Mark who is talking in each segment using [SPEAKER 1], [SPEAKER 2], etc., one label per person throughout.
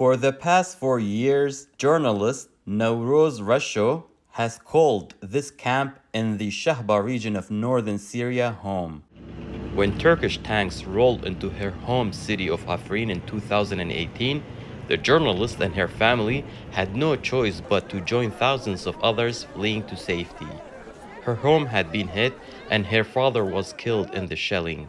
[SPEAKER 1] For the past 4 years, journalist Nowroz Rasho has called this camp in the Shahba region of northern Syria home. When Turkish tanks rolled into her home city of Afrin in 2018, the journalist and her family had no choice but to join thousands of others fleeing to safety. Her home had been hit and her father was killed in the shelling.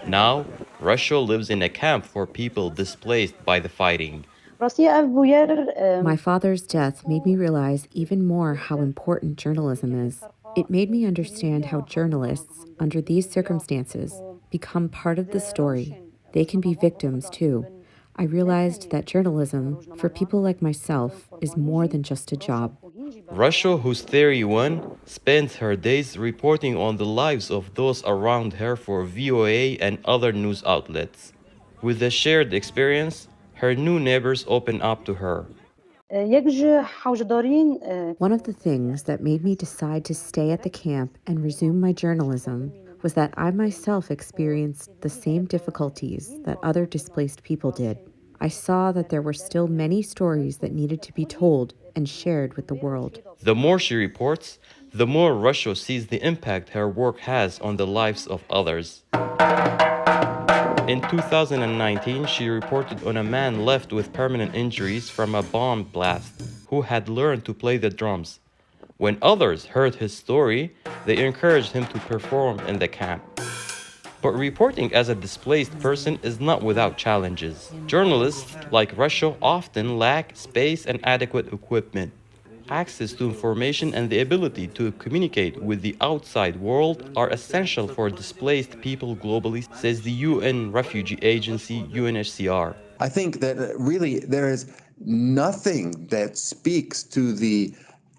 [SPEAKER 1] Now, Russia lives in a camp for people displaced by the fighting.
[SPEAKER 2] My father's death made me realize even more how important journalism is. It made me understand how journalists, under these circumstances, become part of the story. They can be victims too. I realized that journalism, for people like myself, is more than just a job.
[SPEAKER 1] Russia, whose theory won, spends her days reporting on the lives of those around her for VOA and other news outlets. With the shared experience, her new neighbors open up to her.
[SPEAKER 2] One of the things that made me decide to stay at the camp and resume my journalism was that I myself experienced the same difficulties that other displaced people did. I saw that there were still many stories that needed to be told and shared with the world.
[SPEAKER 1] The more she reports, the more Russia sees the impact her work has on the lives of others. In 2019, she reported on a man left with permanent injuries from a bomb blast who had learned to play the drums. When others heard his story, they encouraged him to perform in the camp. But reporting as a displaced person is not without challenges. Journalists, like Russia, often lack space and adequate equipment. Access to information and the ability to communicate with the outside world are essential for displaced people globally, says the UN Refugee Agency, UNHCR.
[SPEAKER 3] I think that really there is nothing that speaks to the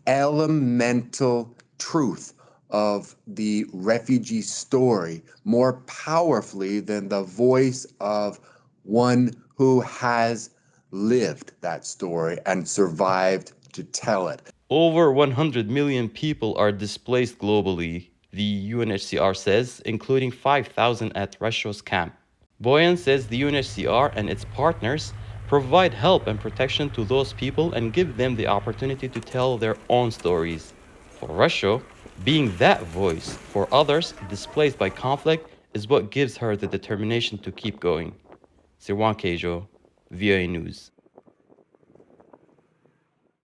[SPEAKER 3] elemental truth of the refugee story more powerfully than the voice of one who has lived that story and survived to tell it.
[SPEAKER 1] Over 100 million people are displaced globally, the UNHCR says, including 5,000 at Russia's camp. Boyan says the UNHCR and its partners provide help and protection to those people and give them the opportunity to tell their own stories. For Russia, being that voice for others displaced by conflict is what gives her the determination to keep going. Sirwan Kejo, VOA News.